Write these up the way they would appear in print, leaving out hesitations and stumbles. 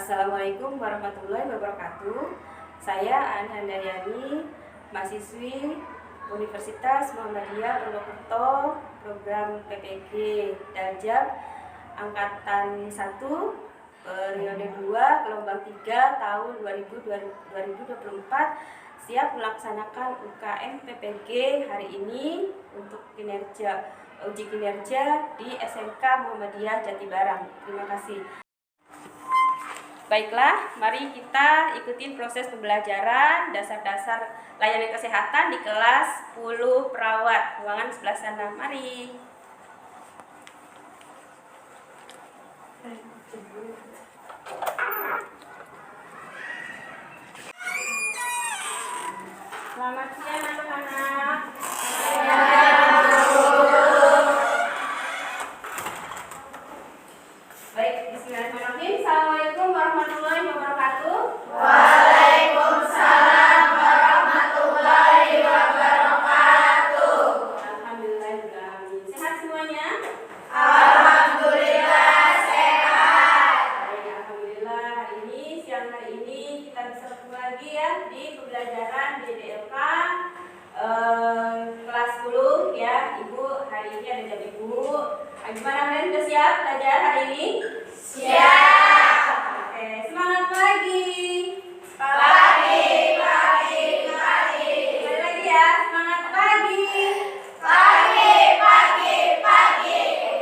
Assalamualaikum warahmatullahi wabarakatuh. Saya An Handayani, mahasiswi Universitas Muhammadiyah Purwokerto, program PPG Daljab Angkatan 1, periode 2, gelombang 3, tahun 2024, siap melaksanakan UKM PPG hari ini untuk uji kinerja di SMK Muhammadiyah Jatibarang. Terima kasih. Baiklah, mari kita ikuti proses pembelajaran dasar-dasar layanan kesehatan di kelas 10 perawat, ruangan sebelah sana. Mari. Selamat siang anak-anak. Baik, bismillahirrahmanirrahim. Assalamualaikum warahmatullahi wabarakatuh. Waalaikumsalam warahmatullahi wabarakatuh. Alhamdulillah. Sehat semuanya? Alhamdulillah sehat. Baik, alhamdulillah. Siang hari ini kita bisa ketemu lagi ya di pembelajaran DDLK kelas 10 ya. Ibu, hari ini ada jam Ibu. Gimana kalian udah siap belajar hari ini? Siap. Oke, semangat pagi. Pagi. Sekali lagi ya, semangat pagi. Pagi.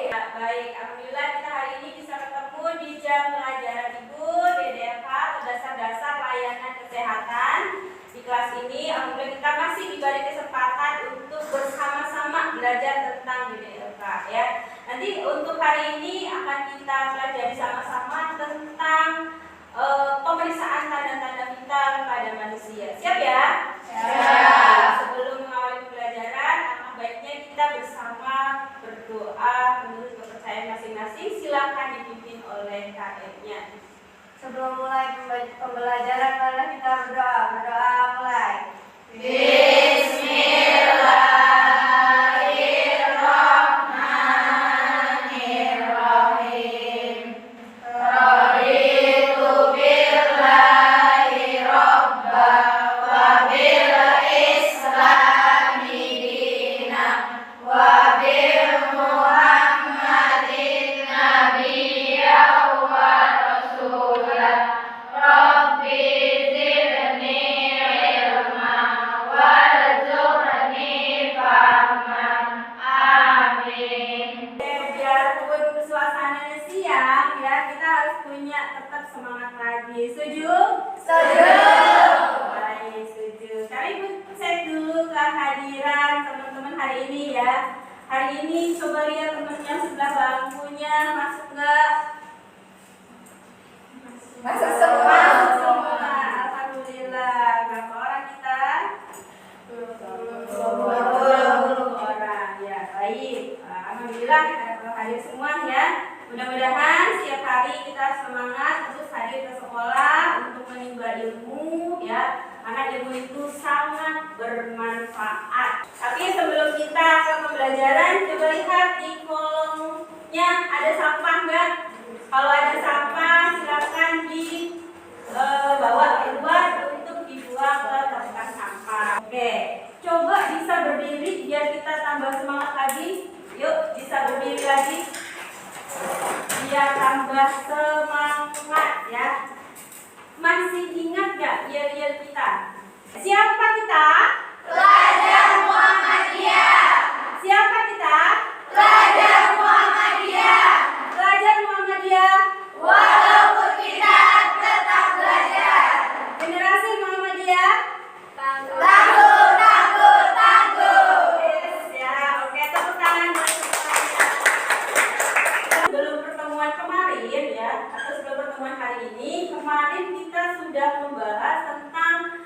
Ya, baik, alhamdulillah kita hari ini bisa ketemu di jam pelajaran Ibu DDLK atau dasar-dasar layanan kesehatan. Di kelas ini alhamdulillah kita masih diberi kesempatan untuk bersama-sama belajar tentang DDLK ya. Nanti untuk hari ini akan kita pelajari sama-sama tentang pemeriksaan tanda-tanda vital pada manusia. Siap ya? Siap. Sebelum mengawali pembelajaran, alangkah baiknya kita bersama berdoa menurut kepercayaan masing-masing. Silakan dipimpin oleh KM-nya. Sebelum mulai pembelajaran, mari kita berdoa. Berdoa mulai. Bismillahirrahmanirrahim. Raditu billahi robba wa bil islami dina wa bil muhammadin nabiyya wa rasulah. Rabbi zidni ilma warzuqni fahman. Amin. Biarpun suasananya siang ya, kita harus punya tetap semangat lagi. Setuju? Baik, setuju. Kami cek dulu kehadiran teman-teman hari ini ya. Hari ini coba lihat teman yang sebelah bangkunya masuk nggak? Masuk semua. Alhamdulillah. Berapa orang kita? 20 orang ya. Baik. Alhamdulillah kita hadir semua ya. Mudah-mudahan setiap hari kita semangat terus hadir ke sekolah untuk menimba ilmu ya. Karena ilmu itu sangat bermanfaat. Tapi sebelum kita ke pembelajaran, coba lihat di kolomnya ada sampah nggak? Kalau ada sampah silakan dibawa keluar untuk dibuang ke tempat sampah. Oke, coba bisa berdiri biar kita tambah semangat lagi. Yuk, bisa berdiri lagi biar tambah semangat ya. Masih ingat gak yel-yel kita? Siapa kita? Pelajar Muhammadiyah. Siapa kita? Pelajar Muhammadiyah. Pelajar Muhammadiyah. Walaupun kita tetap belajar. Generasi Muhammadiyah. Tangguh. Yes, ya. Oke, tepuk tangan. Sebelum pertemuan kemarin ya, atau sebelum pertemuan hari ini, kemarin kita sudah membahas tentang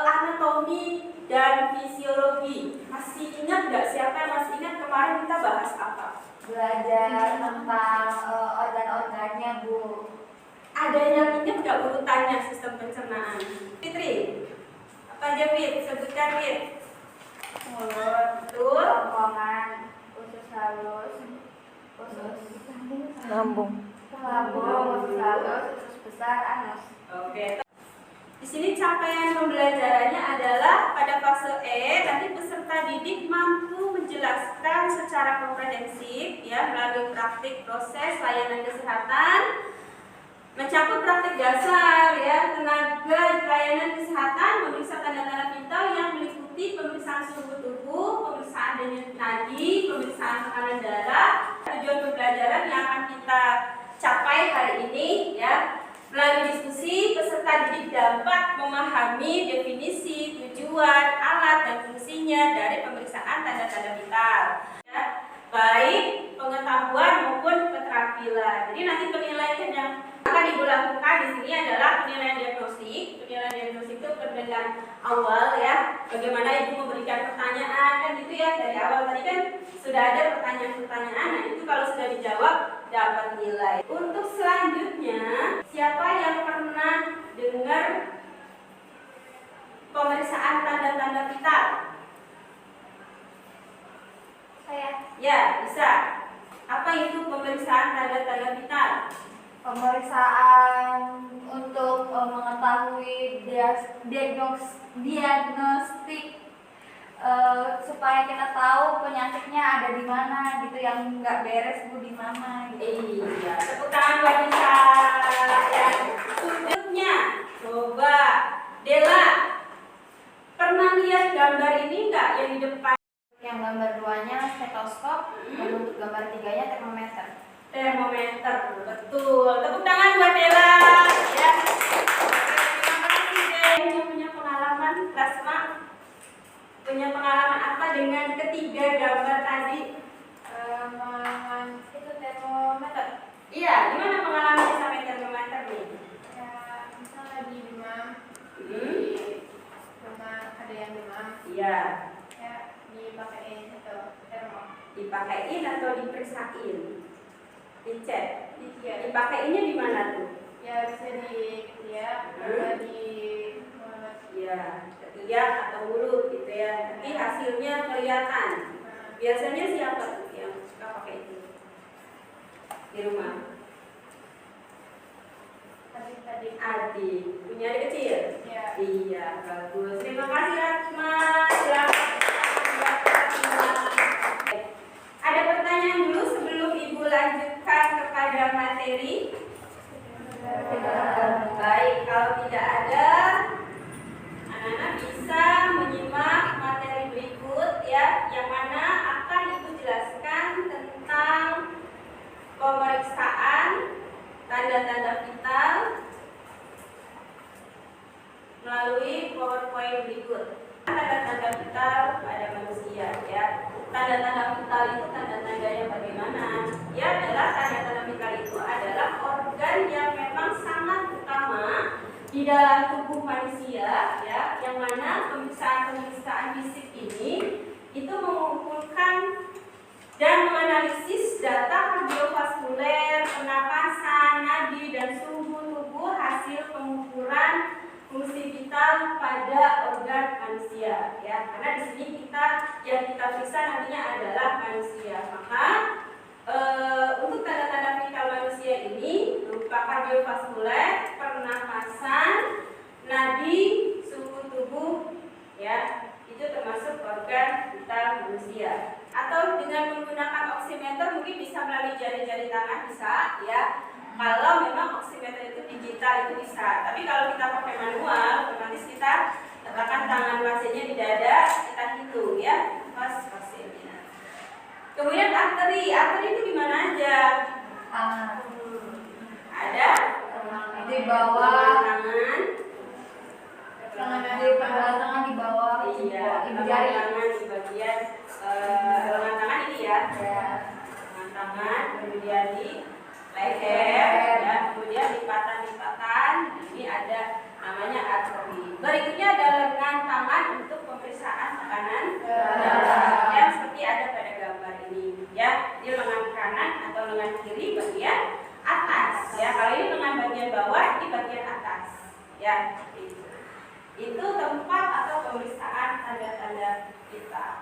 anatomi dan fisiologi. Masih ingat nggak? Siapa yang masih ingat kemarin kita bahas apa? Belajar tentang organ-organnya, Bu. Ada yang ingat nggak urutannya sistem pencernaan? Fitri, apa aja Fit? Sebutkan Fit. Mulut, Betul. kerongkongan, usus halus, usus lambung, usus halus, usus besar. besar anus. Oke. Di sini capaian pembelajarannya adalah pada fase E, nanti peserta didik mampu menjelaskan secara komprehensif ya melalui praktik proses layanan kesehatan, mencakup praktik dasar ya tenaga pelayanan kesehatan, memeriksa tanda-tanda vital yang meliputi pemeriksaan suhu tubuh, pemeriksaan denyut nadi, pemeriksaan tekanan darah. Tujuan pembelajaran yang akan kita capai hari ini ya. Melalui diskusi, peserta didik dapat memahami definisi, tujuan, alat, dan fungsinya dari pemeriksaan tanda-tanda vital. Ya, baik pengetahuan maupun keterampilan. Jadi nanti penilaian yang akan Ibu lakukan di sini adalah penilaian diagnostik. Penilaian diagnostik itu penilaian awal ya. Bagaimana Ibu memberikan pertanyaan kan gitu ya. Dari awal tadi kan sudah ada pertanyaan-pertanyaan. Nah itu kalau sudah dijawab dapat nilai. Untuk selanjutnya, siapa yang pernah dengar pemeriksaan tanda-tanda vital? Saya. Ya, bisa. Apa itu pemeriksaan tanda-tanda vital? Pemeriksaan untuk mengetahui diagnostik supaya kita tahu penyakitnya ada di mana gitu, yang nggak beres Bu di mana gitu. Iya, tepuk tangan buat Nisa. Yang sudutnya, coba Dela, pernah lihat gambar ini nggak yang di depan? Yang gambar 2-nya stetoskop, dan untuk gambar 3-nya termometer. Termometer, betul. Tepuk tangan buat Dela. Ya. Terima kasih Dela. Yang punya pengalaman, Rasma, punya pengalaman apa dengan ketiga gambar tadi? Itu termometer. Iya, gimana pengalamannya sampai termometer nih? Ya, misal lagi demam, demam, ada yang demam, Iya, ya dipakein itu termo. dipakein atau diperiksain? Dicek. Ya, Dipakainya di mana tuh? ya bisa di ketiak, bisa di mulut. Iya, ketiak atau mulut gitu ya. Nanti hasilnya kelihatan. Biasanya siapa tuh yang suka pakai itu di rumah? Tadi Adik. Punya adik kecil? ya. Iya, bagus. Terima kasih Rasma. Silakan. Ada pertanyaan dulu sebelum Ibu lanjutkan kepada materi? Baik, kalau tidak ada, anak-anak bisa menyimak materi berikut ya, yang mana akan Ibu jelaskan tentang pemeriksaan tanda-tanda vital melalui PowerPoint berikut. Tanda-tanda vital pada manusia ya. Tanda-tanda vital itu tanda-tanda yang bagaimana? Ya adalah tanda-tanda vital itu adalah organ yang memang sangat utama di dalam tubuh manusia ya, yang mana pemeriksaan fisik ini itu mengumpulkan dan menganalisis data kardiovaskuler, pernapasan, nadi, dan suhu tubuh hasil pengukuran fungsi vital pada organ manusia ya. Karena di sini yang kita periksa nantinya adalah manusia. Maka untuk tanda-tanda vital manusia ini berupa kardiovaskuler, pernapasan, nadi, suhu tubuh ya. Itu termasuk organ vital manusia. Atau dengan menggunakan oximeter mungkin bisa melalui jari-jari tangan bisa ya. Kalau memang oximeter itu digital itu bisa. Tapi kalau kita pakai manual, otomatis kita letakkan tangan pasiennya di dada, kita hitung ya pas pasiennya. Kemudian arteri itu di mana aja? Ada Di bawah tangan. di pergelangan tangan di bawah. Iya, Ibu lengan jari. tangan di bagian lengan tangan ini ya. Ya. Lengan tangan, kemudian di leher, ya, kemudian lipatan-lipatan. Ini ada namanya arteri. Berikutnya ada lengan tangan untuk pemeriksaan tekanan darah, yang seperti ada pada gambar ini. Ya, ini lengan kanan atau lengan kiri bagian atas. Ya, kalau ini lengan bagian bawah, ini bagian atas. Ya, itu tempat atau pemeriksaan tanda-tanda vital.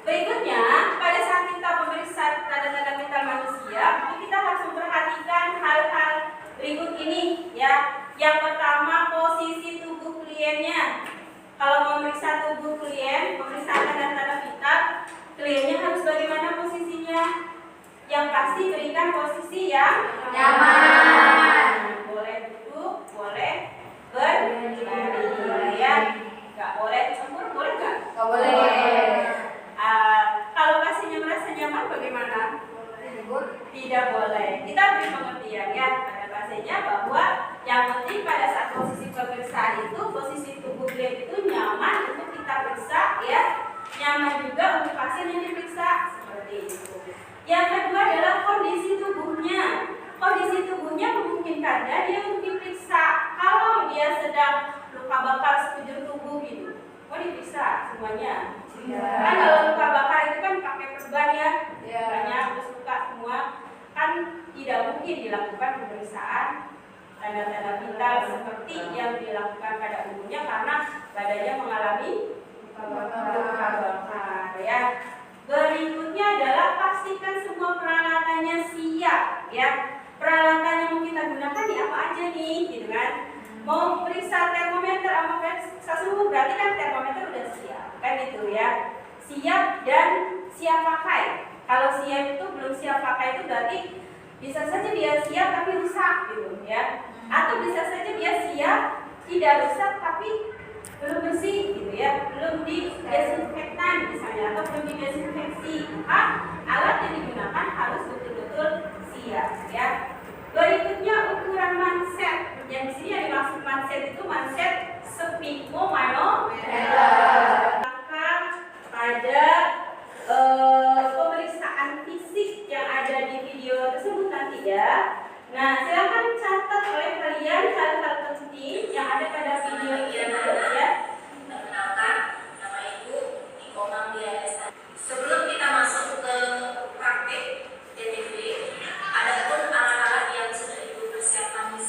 Berikutnya, pada saat kita memeriksa tanda-tanda vital manusia, kita harus memperhatikan hal-hal berikut ini ya. ya. Yang pertama, posisi tubuh kliennya. Kalau memeriksa tubuh klien, memeriksa tanda-tanda vital, kliennya harus bagaimana posisinya? Yang pasti berikan posisi yang Nyaman. Boleh duduk, boleh berdiri, ya. Nggak boleh cembur, boleh nggak? Nggak boleh. Kalau pasiennya merasa nyaman, bagaimana? Tidak boleh. Kita beri pengertian ya pada pasiennya bahwa yang penting pada saat posisi pemeriksaan itu, posisi tubuh klien itu nyaman untuk kita periksa ya, nyaman juga untuk pasien yang diperiksa, seperti itu. Yang kedua adalah kondisi tubuhnya. Kondisi tubuhnya memungkinkannya dia untuk diperiksa. Kalau dia sedang luka bakar sekujur tubuh gitu, mau diperiksa semuanya. Kan kalau luka bakar itu kan pakai perban ya, banyak terus luka semua, kan tidak mungkin dilakukan pemeriksaan tanda-tanda vital seperti yang dilakukan pada umumnya karena badannya mengalami luka bakar ya. Berikutnya adalah pastikan semua peralatannya siap ya. Peralatan yang mau kita gunakan di apa aja nih, gitu kan? Mau periksa termometer sama periksa suhu, berarti kan termometer udah siap, kan gitu ya. Siap dan siap pakai. Kalau siap itu belum siap pakai itu berarti bisa saja dia siap tapi rusak gitu ya. Atau bisa saja dia siap tidak rusak tapi belum bersih gitu ya, belum didesinfektan misalnya atau belum didesinfeksi. Maka alat yang digunakan harus betul-betul siap ya. Berikutnya ukuran manset. Yang di sini yang dimaksud manset itu manset sphygmomanometer. Maka pada pemeriksaan fisik yang ada di video tersebut nanti ya. Nah, silakan catat oleh kalian hal-hal penting yang ada pada video tersebut ya. Perkenalkan, nama Ibu Niko Manglia. Sebelum kita masuk ke praktik DTV, ada pun alat-alat yang sudah Ibu persiapkan di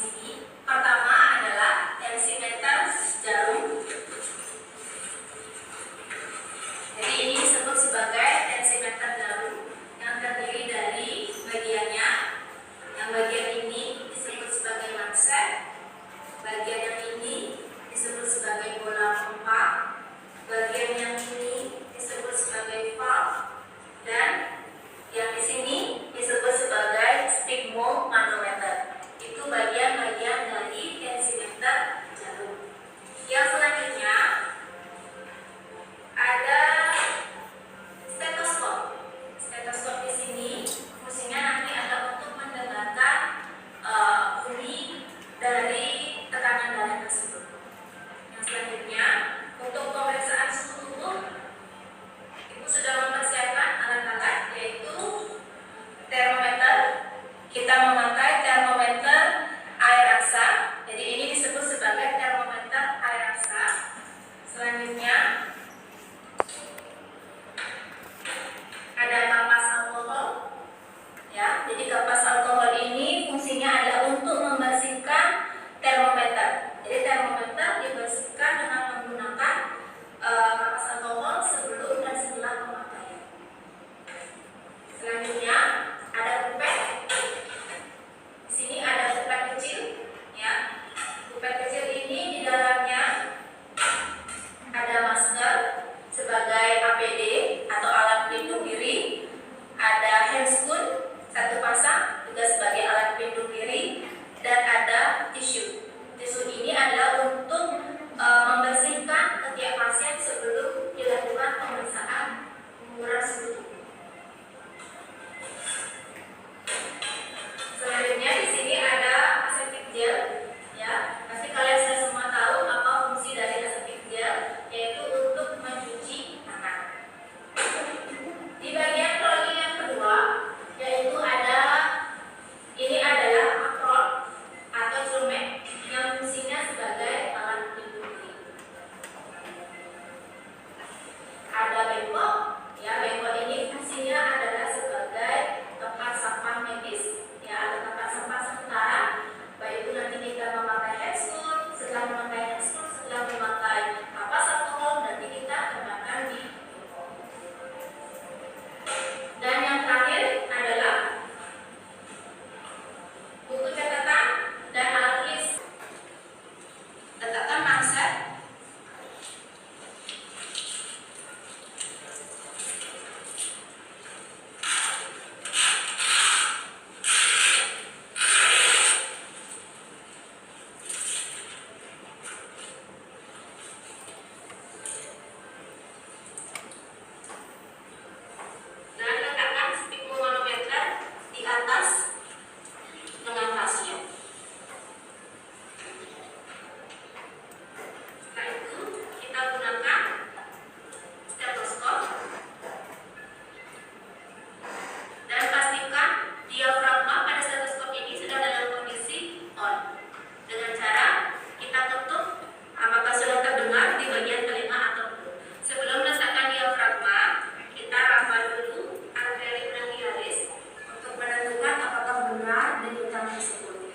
dengan cara kita tutup apakah sudah terdengar di bagian telinga atau belum. Sebelum meletakkan diafragma, kita raba dulu arteri brachialis untuk menentukan apakah benar denyutan tersebut.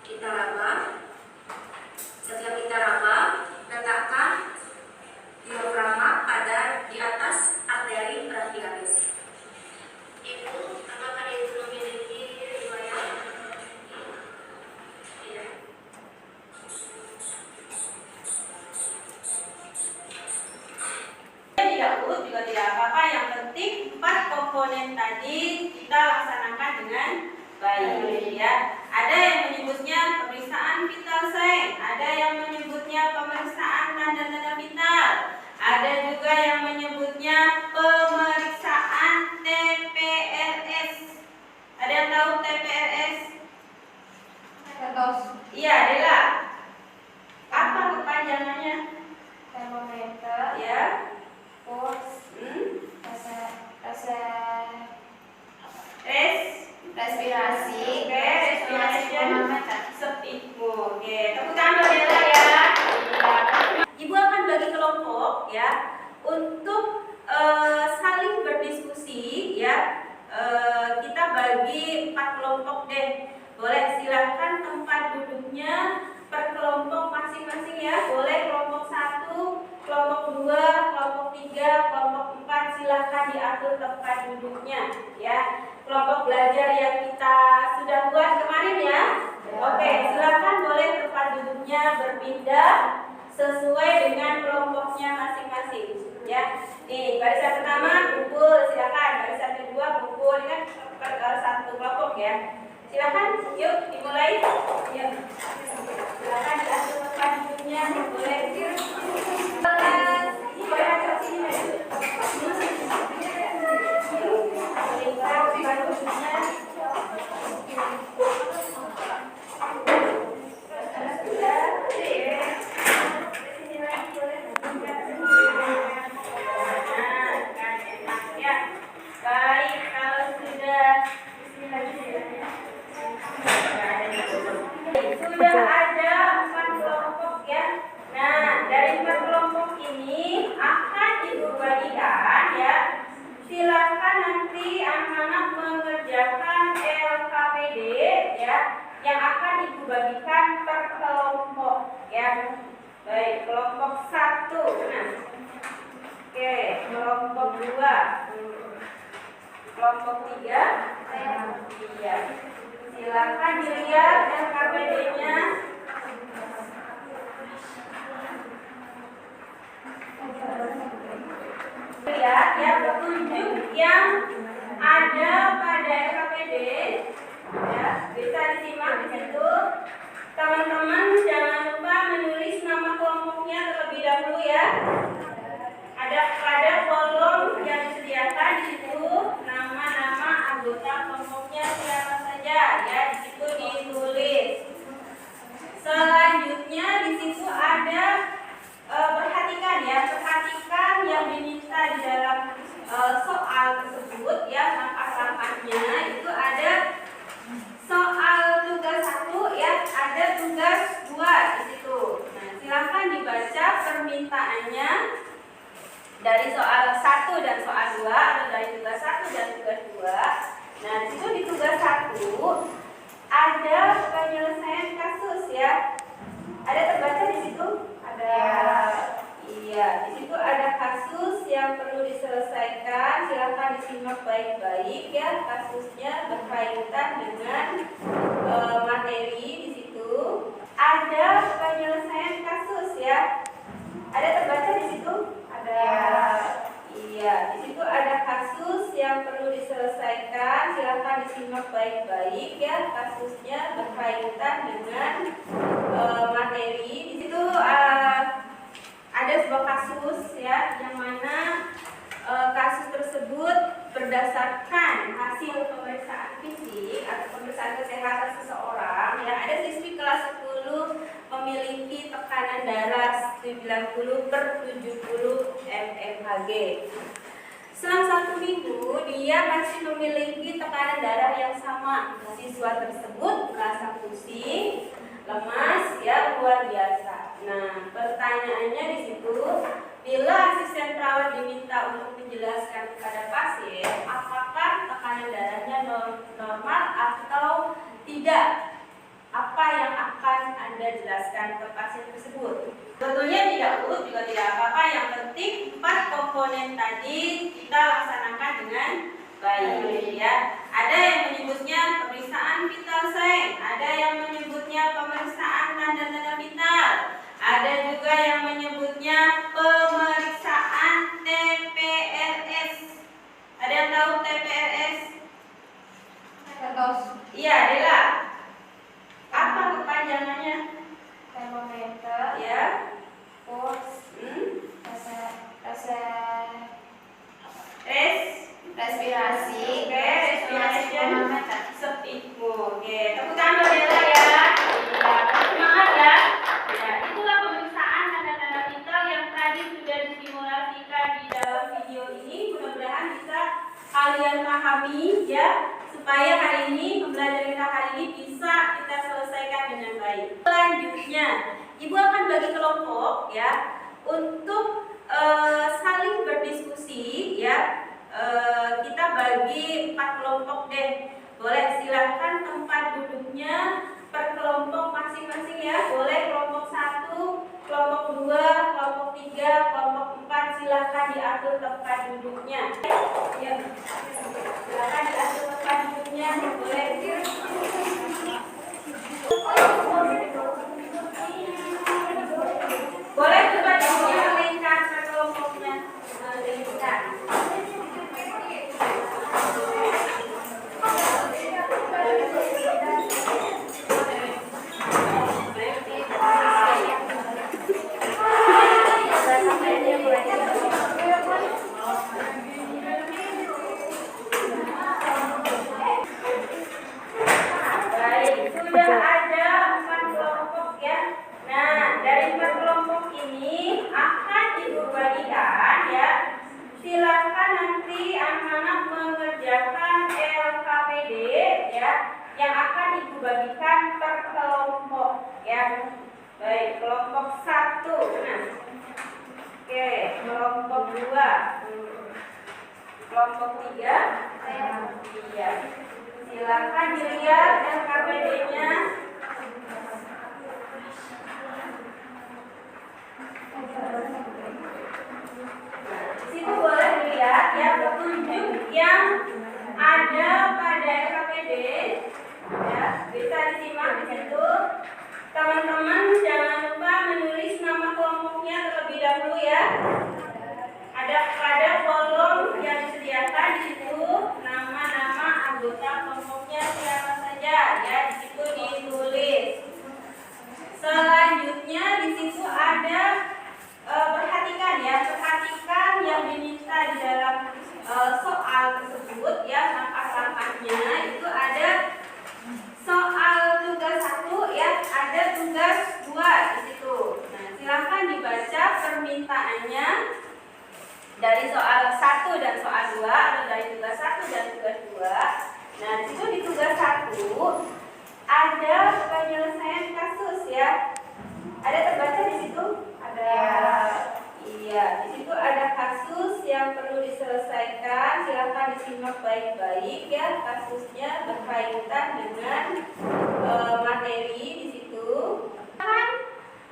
Kita raba. Setelah kita raba, letakkan diafragma pada di atas arteri brachialis. Ibu, apakah ibu memiliki riwayat? Tidak. Tidak urut juga tidak apa-apa, yang penting 4 komponen tadi kita laksanakan dengan baik ya. Ada yang menyebutnya pemeriksaan vital sign, ada yang menyebutnya pemeriksaan tanda-tanda vital, ada juga yang menyebutnya pemeriksaan TPRS. Ada yang tahu TPRS? Terus Iya, Dela. Apa kepanjangannya? termometer, Ya. puls, respirasi, Oke, respiration manometer. speedmu. Oke, tepuk tangan buat Dela ya. Iya. Ibu akan bagi kelompok ya untuk saling berdiskusi ya. Kita bagi 4 kelompok deh. Boleh silahkan tempat duduknya per kelompok masing-masing ya. Boleh kelompok 1, kelompok 2, kelompok 3, kelompok 4, silahkan diatur tempat duduknya ya. Kelompok belajar yang kita sudah buat kemarin ya. Oke, silakan boleh tempat duduknya berpindah sesuai dengan kelompoknya masing-masing ya. Nih, barisan pertama kumpul, silakan. Barisan kedua kumpul, ini kan satu kelompok ya. Silakan, yuk dimulai. Yuk. Silakan diatur tempat duduknya, boleh. Boleh ajak sini. Baik, kalau sudah ada 4 kelompok ya. Nah, dari 4 kelompok ini akan Ibu bagikan ya. Silakan nanti anak-anak mengerjakan LKPD ya, yang akan Ibu bagikan per kelompok ya. Baik, kelompok 1. Nah. Oke, kelompok 2. Kelompok 3. Iya. Silakan dilihat LKPD-nya. Lihat ya petunjuk yang ada pada LKPD ya, bisa disimak di situ. Teman-teman jangan lupa menulis nama kelompoknya terlebih dahulu ya. Ada pada kolom yang disediakan di situ nama-nama anggota kelompoknya siapa saja ya, di situ ditulis. Selanjutnya di situ ada perhatikan ya, perhatikan yang diminta di dalam soal tersebut ya, langkah-langkahnya itu ada soal tugas 1 ya, ada tugas 2 di situ. Nah, silakan dibaca permintaannya dari soal 1 dan soal 2 atau dari tugas 1 dan tugas 2. Nah, di situ di tugas 1 ada penyelesaian kasus ya. Ada terbaca di situ? Ada. Iya, di situ ada kasus yang perlu diselesaikan. Silakan disimak baik-baik ya. Kasusnya berkaitan dengan materi di situ. Ada penyelesaian kasus ya. Ada terbaca di situ? Ada. Iya, di situ ada kasus yang perlu diselesaikan. Silakan disimak baik-baik ya. Kasusnya berkaitan dengan materi. Di situ ada sebuah kasus ya, yang mana kasus tersebut berdasarkan hasil pemeriksaan fisik atau pemeriksaan kesehatan seseorang ya. Ada siswi kelas 10 memiliki tekanan darah 90/70 mmHg. Selang 1 minggu dia masih memiliki tekanan darah yang sama. Siswa tersebut merasa pusing, lemas, pertanyaannya di situ, bila asisten perawat diminta untuk menjelaskan kepada pasien apakah tekanan darahnya normal atau tidak, apa yang akan Anda jelaskan ke pasien tersebut? Tentunya tidak urut juga tidak apa-apa, yang penting 4 komponen tadi kita laksanakan dengan baik ya. Ada yang menyebutnya pemeriksaan vital sign, ada yang menyebutnya pemeriksaan tanda-tanda vital, ada juga yang menyebutnya pemeriksaan TPRS. Ada yang tahu TPRS? Iya, Dela. Apa kepanjangannya? Termometer, Ya. puls, respirasi, Oke, respiration manometer. speakmo. Oke, tepuk tangan buat Dela ya. Iya, semangat ya. Ya, itulah pemeriksaan tanda-tanda vital yang tadi sudah disimulasikan di dalam video ini. Mudah-mudahan bisa kalian pahami ya, supaya hari ini pembelajaran kita hari ini bisa kita selesaikan dengan baik. Selanjutnya, Ibu akan bagi kelompok ya untuk saling berdiskusi ya. Kita bagi 4 kelompok deh. Boleh silahkan tempat duduknya per kelompok masing-masing ya. Boleh kelompok 1, kelompok 2, kelompok 3, kelompok 4. Silahkan diatur tempat duduknya. Ya. Silahkan diatur tempat duduknya. Boleh. Boleh coba duduknya melingkar per kelompoknya. Melingkar. Baik, sudah ada 4 kelompok ya. Nah, dari 4 kelompok ini akan Ibu bagikan ya. Silakan nanti anak-anak mengerjakan LKPD ya, yang akan Ibu bagikan per kelompok ya. Baik, kelompok 1. Nah. Oke, kelompok 2. Kelompok 3. Iya. Silakan dilihat LKPD-nya. Di situ boleh dilihat ya petunjuk yang ada pada LKPD. Ya, bisa disimak di situ. Teman-teman jangan lupa menulis nama kelompoknya terlebih dahulu ya. Ada pada kolom yang disediakan di situ nama-nama anggota kelompoknya siapa saja ya, di situ ditulis. Selanjutnya di situ ada perhatikan ya, perhatikan yang diminta di dalam soal tersebut ya, langkah-langkahnya itu ada soal tugas 1 ya, ada tugas 2 di situ. Nah, silakan dibaca permintaannya dari soal 1 dan soal 2 atau dari tugas 1 dan tugas 2. Nah, di situ di tugas 1 ada penyelesaian kasus ya. Ada terbaca di situ? Ada. Iya, di situ ada kasus yang perlu diselesaikan. Silakan disimak baik-baik ya. Kasusnya berkaitan dengan materi di situ.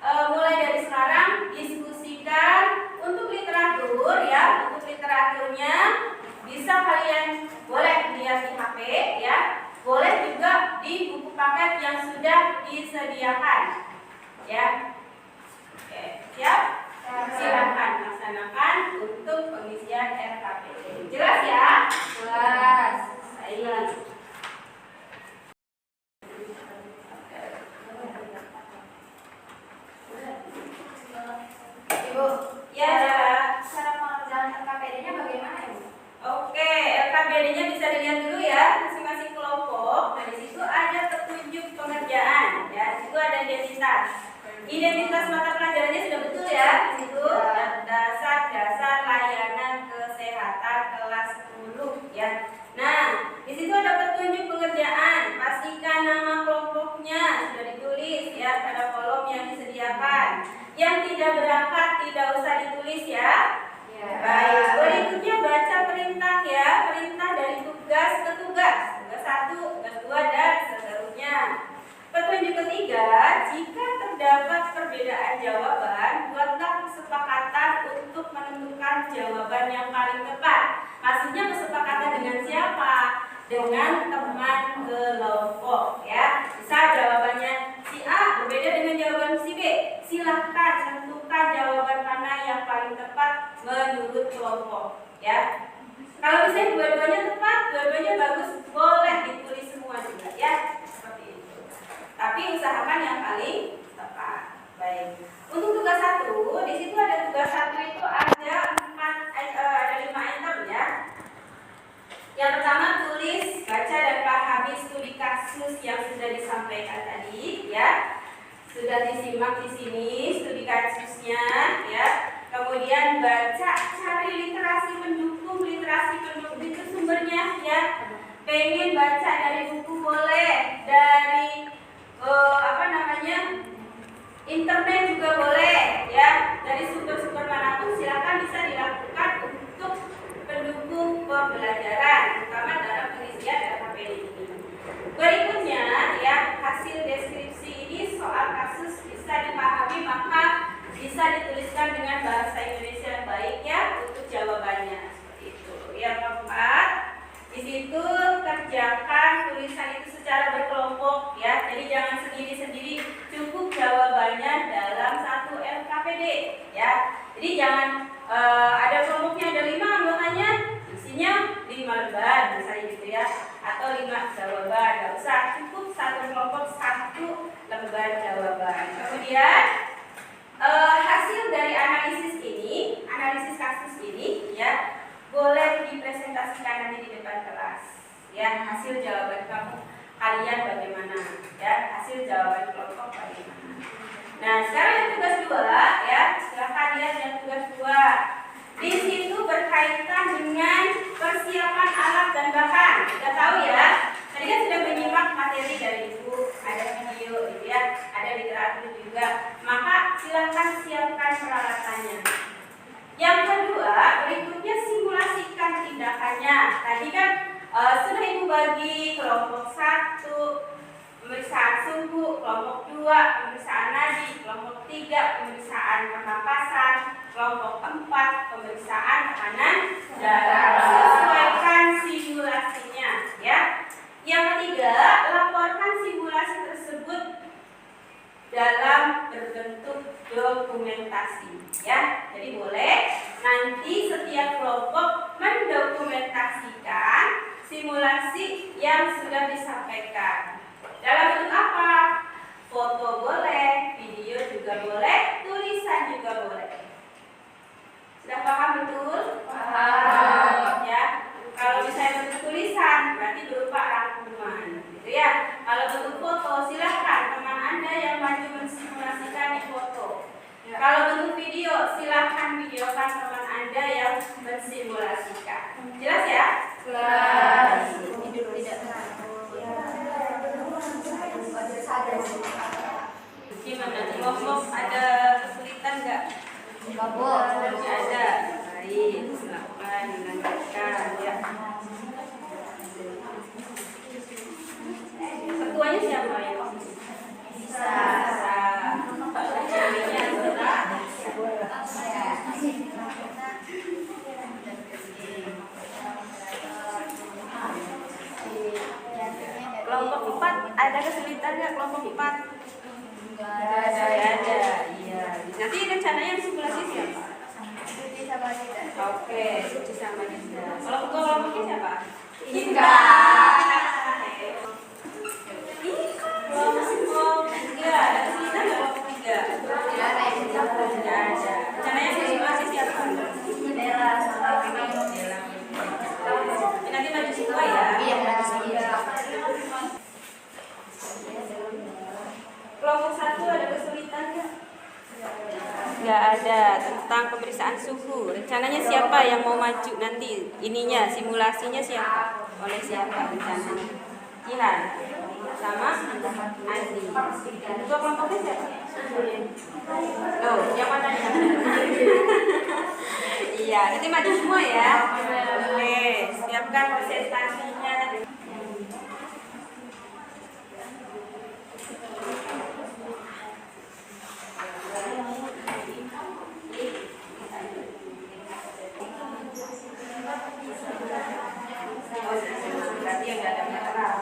Mulai dari sekarang diskusikan untuk literatur ya. Untuk literaturnya bisa kalian boleh lihat di HP ya. Boleh juga di buku paket yang sudah disediakan ya. Oke, siap? Silakan laksanakan untuk pengisian RKPD. Jelas ya? Jelas. Baik. Ibu, ya, Cara pengerjaan LKPD-nya bagaimana, Ibu? oke, LKPD-nya bisa dilihat dulu ya, masing-masing kelompok. Nah, di situ ada petunjuk pengerjaan, ya. Di situ ada identitas. Identitas mata pelajarannya sudah betul ya. Di situ dasar layanan kesehatan kelas 10 ya. Nah, di situ ada petunjuk pengerjaan. Pastikan nama kelompoknya sudah ditulis ya pada kolom yang disediakan. Yang tidak berangkat tidak usah ditulis ya. Baik, berikutnya baca perintah ya. Perintah dari tugas ke tugas. Tugas 1, tugas 2, dan seterusnya. Petunjuk ketiga, jika terdapat perbedaan jawaban, buatlah kesepakatan untuk menentukan jawaban yang paling tepat. Maksudnya kesepakatan dengan siapa? Dengan teman kelompok ya. Bisa jawabannya si A berbeda dengan jawaban si B. Silahkan tentukan jawaban mana yang paling tepat menurut kelompok ya. Kalau misalnya dua-duanya tepat, dua-duanya bagus, boleh ditulis semua juga ya. Seperti itu. Tapi usahakan yang paling tepat. Baik. Untuk tugas 1, di situ ada tugas 1 itu ada 5 item ya. Yang pertama tulis, baca dan pahami studi kasus yang sudah disampaikan tadi ya. Sudah disimak di sini studi kasusnya ya. Kemudian baca, cari literasi pendukung itu sumbernya ya. Pengen baca dari buku boleh, dari internet juga boleh ya. Dari sumber-sumber manapun silakan bisa dilakukan untuk pendukung pembelajaran, terutama dalam pengisian LKPD ini. Berikutnya ya, hasil deskripsi ini soal kasus bisa dipahami maka bisa dituliskan dengan bahasa Indonesia yang baik ya untuk jawabannya seperti itu. Yang keempat, di situ kerjakan tulisan itu secara berkelompok ya. Jadi jangan sendiri-sendiri, cukup jawabannya dalam satu LKPD ya. Jadi jangan ada kelompoknya ada 5 anggotanya, isinya 5 lembar misalnya gitu ya, atau 5 jawaban. Gak usah, cukup satu kelompok 1 lembar jawaban. Kemudian hasil dari analisis kasus ini ya boleh dipresentasikan nanti di depan kelas ya. Hasil jawaban kalian bagaimana ya, hasil jawaban kelompok bagaimana. Nah sekarang yang tugas 2 ya, silakan lihat yang tugas 2. Di situ berkaitan dengan persiapan alat dan bahan. Kita tahu ya, tadi kan sudah menyimak materi dari buku, ada video gitu ya, ada literatur juga. Maka silakan siapkan peralatannya. Yang kedua, berikutnya simulasikan tindakannya. Tadi kan sudah Ibu bagi kelompok 1 pemeriksaan suhu, kelompok 2 pemeriksaan nadi, kelompok 3 pemeriksaan pernapasan, kelompok 4 pemeriksaan tekanan darah. Sesuaikan simulasinya ya. Yang ketiga, laporkan simulasi tersebut dalam berbentuk dokumentasi ya. Jadi boleh nanti setiap kelompok mendokumentasikan simulasi yang sudah disampaikan. Dalam bentuk apa? Foto boleh, video juga boleh, tulisan juga boleh. Sudah paham betul? Paham ya. Kalau misalnya bentuk tulisan berarti berupa rangkuman gitu ya. Kalau bentuk foto silahkan teman Anda yang maju mensimulasikan di foto. Kalau bentuk video silahkan videokan teman Anda yang mensimulasikan. Jelas ya? Jelas. Gimana? Kelompok ada kesulitan nggak? Kelompok tidak ada. Baik, silakan dilanjutkan ya. Ketuanya siapa ya? Bisa. Kelompok 4 ada kesulitan nggak? Kelompok 4? Nggak ada. Iya. Nanti rencananya simulasi siapa? Suci sama Dida. Oke, Suci sama Dida. Kalau kelompoknya siapa? Ika. Kelompok 3 ada kesulitan nggak? Kelompok 3? Tidak ada. Rencananya simulasi siapa? Dela sama Dela. Nanti maju semua ya? Iya, maju semua. Kelompok 1 ada kesulitan nggak? Nggak ada. Tentang pemeriksaan suhu. Rencananya siapa yang mau maju nanti? Ininya, simulasinya siapa? Oleh siapa rencananya? Jihan sama Andi. Ketua kelompoknya siapa? Oh, Jadi maju semua ya. Oke, siapkan presentasinya. Berarti yang nggak ada masalah.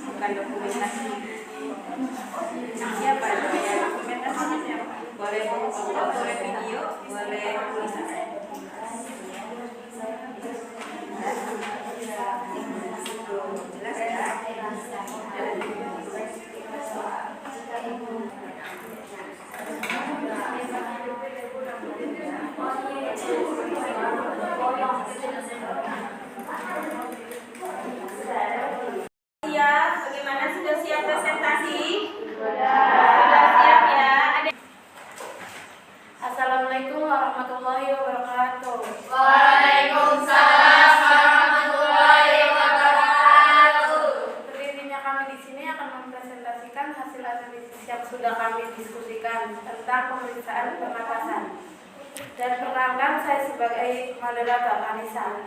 Bukan dokumentasi. Siapa ya? Dokumentasinya siapa? Boleh foto, boleh video, boleh tulisan. Jelas ya? Siap? Bagaimana, sudah siap presentasi? Sudah siap ya? Ada. Assalamualaikum warahmatullahi wabarakatuh. Waalaikumsalam warahmatullahi wabarakatuh. Berdirinya kami di sini akan mempresentasikan hasil analisis yang sudah kami diskusikan tentang pemeriksaan pernapasan. Dan perkenalkan, saya sebagai moderator Anissa,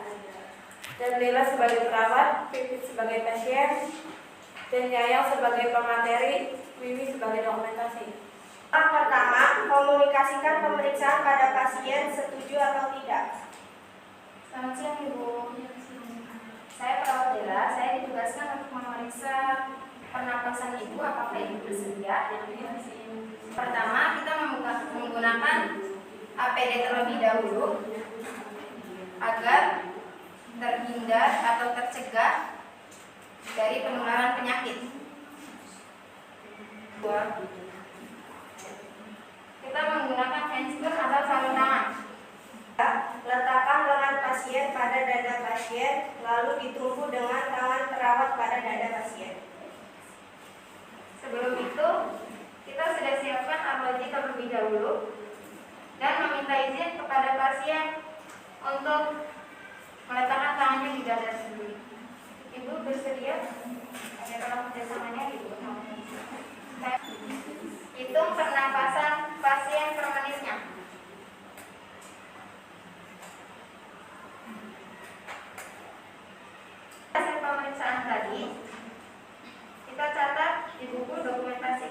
dan Lila sebagai perawat, Pipit sebagai pasien, dan Yayang sebagai pemateri, Wiwi sebagai dokumentasi. Yang pertama, komunikasikan pemeriksaan pada pasien, setuju atau tidak? Selamat siang Ibu. Saya perawat Dela, saya ditugaskan untuk memeriksa pernapasan Ibu. Apakah Ibu bersedia? Pertama, kita menggunakan APD terlebih dahulu agar terhindar atau tercegah dari penularan penyakit. Kita menggunakan handspray atau sarung tangan. Letakkan lengan pasien pada dada pasien, lalu ditumpu dengan tangan perawat pada dada pasien. Sebelum itu, kita sudah siapkan apologi terlebih dahulu dan meminta izin kepada pasien untuk meletakkan tangannya di dada sendiri. Ibu bersedia? Ada tolong kerjasamanya Ibu. Hitung pernapasan pasien per menitnya. Hasil pemeriksaan tadi kita catat di buku dokumentasi,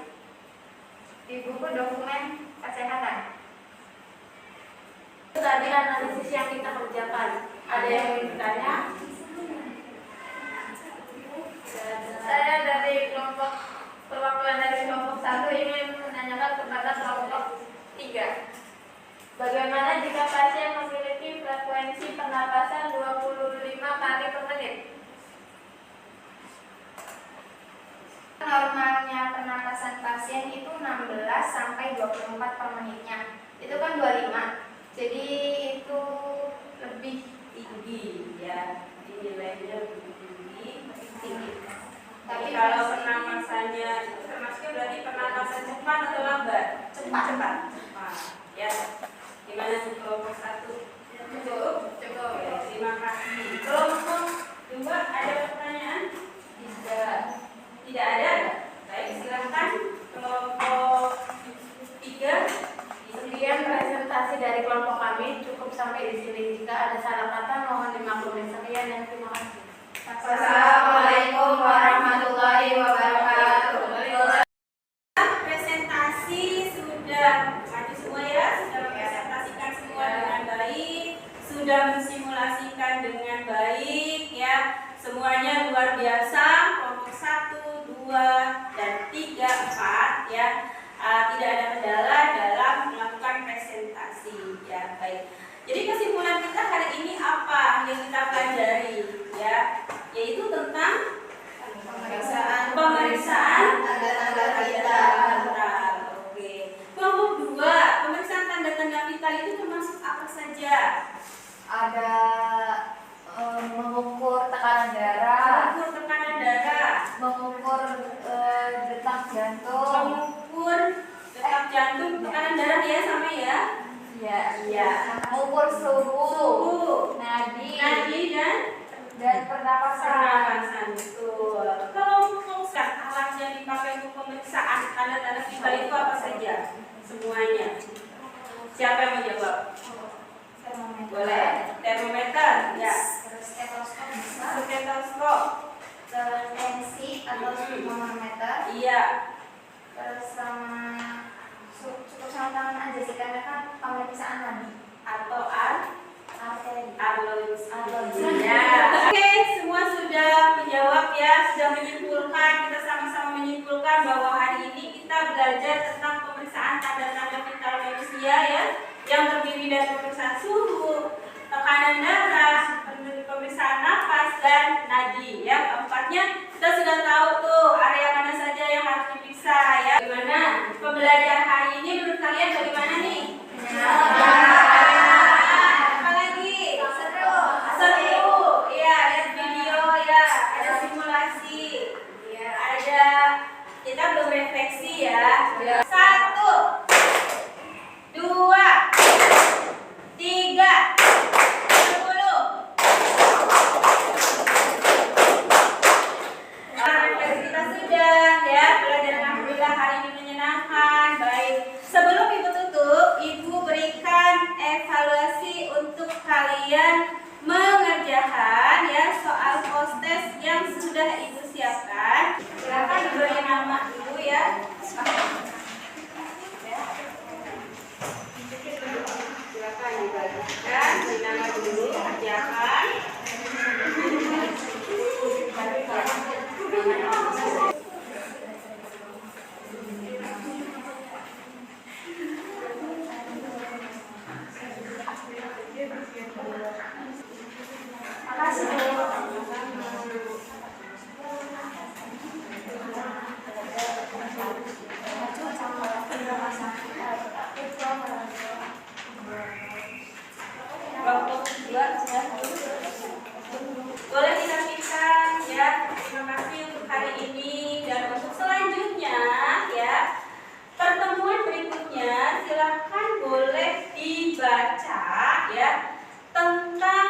di buku dokumen kesehatan. Itu tadi analisis yang kita kerjakan. Ada yang ingin bertanya? Saya dari kelompok perwakilan dari kelompok 1 ingin menanyakan kepada kelompok 3. Bagaimana jika pasien memiliki frekuensi pernapasan 25 kali per menit? Normalnya pernapasan pasien itu 16 sampai 24 per menitnya. Itu kan 25. Jadi itu lebih Tinggi ya, nilainya lebih tinggi. Tapi Tapi kalau masih- pernapasannya termasuk berarti pernapasan cepat atau lambat? Cepat. Cepat. Ya. Gimana tuh kelompok 1? Cukup? Cukup. Oke, terima kasih. Kelompok 2 ada pertanyaan? Tidak ada? Baik, silakan kelompok 3. Sekian presentasi dari kelompok kami, cukup sampai di sini. Jika ada salah kata mohon dimaklumi. Sekian dan terima kasih. Assalamualaikum warahmatullahi wabarakatuh. Presentasi sudah maju semua ya, sudah mempresentasikan semua dengan baik, sudah mensimulasikan dengan baik ya. Semuanya luar biasa. Kelompok 1, 2, dan 3, 4 ya. Tidak ada kendala dalam melakukan presentasi ya. Baik. Jadi kesimpulan kita hari ini apa yang kita pelajari ya? Yaitu tentang pemeriksaan tanda-tanda vital. Oke. Kelompok 2, pemeriksaan tanda-tanda vital itu termasuk apa saja? Ada mengukur tekanan darah, Mengukur tekanan darah, mengukur detak jantung, mengukur detak jantung, tekanan darah ya sama ya? Iya. mengukur suhu, Suhu, nadi, dan pernapasan. pernapasan. Betul. Kelompok alat yang dipakai untuk pemeriksaan tanda-tanda vital itu apa saja? Semuanya. Siapa yang menjawab? Boleh. Termometer, ya. Stetoskop bisa. Stetoskop, Tensi atau termometer. iya. Terus sama cukup sama tangan aja sih karena kan pemeriksaan tadi. Atau Arteri. arlois. Arlois. Ya. Oke, semua sudah menjawab ya, sudah menyimpulkan, kita sama-sama menyimpulkan bahwa hari ini kita belajar tentang pemeriksaan tanda-tanda vital manusia ya, yang terdiri dari pemeriksaan suhu, tekanan darah, pemeriksaan napas dan nadi ya. Keempatnya kita sudah tahu tuh area mana saja yang harus diperiksa ya. Gimana pembelajaran hari ini menurut kalian bagaimana nih? Apalagi seru ya, lihat video ya, ada simulasi ya, ada, kita belum refleksi ya. 1, 2, 3, 4, 5, 6, 7, 8, 9, 10. Refleksi kita sudah ya, pelajaran alhamdulillah hari ini menyenangkan. Baik, sebelum ibu tutup, ibu berikan evaluasi untuk kalian mengerjakan ya soal post-test yang sudah ibu siapkan. Silakan diberi nama dulu ya. Silakan dibagikan, beri nama dulu, kerjakan. Boleh dirapikan ya. Terima kasih untuk hari ini, dan untuk selanjutnya ya, pertemuan berikutnya silahkan boleh dibaca ya tentang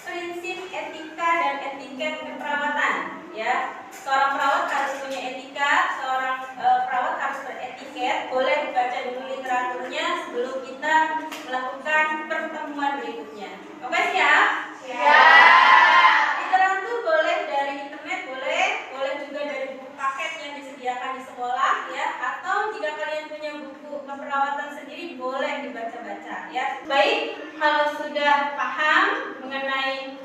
prinsip etika dan etiket keperawatan ya. Seorang perawat harus punya etika, seorang perawat harus beretiket. Boleh dibaca dulu literaturnya sebelum kita melakukan pertemuan berikutnya. Oke, siap? Literatur boleh dari internet, boleh juga dari buku paket yang disediakan di sekolah ya, atau jika kalian punya buku keperawatan sendiri boleh dibaca-baca ya. Baik, kalau sudah paham mengenai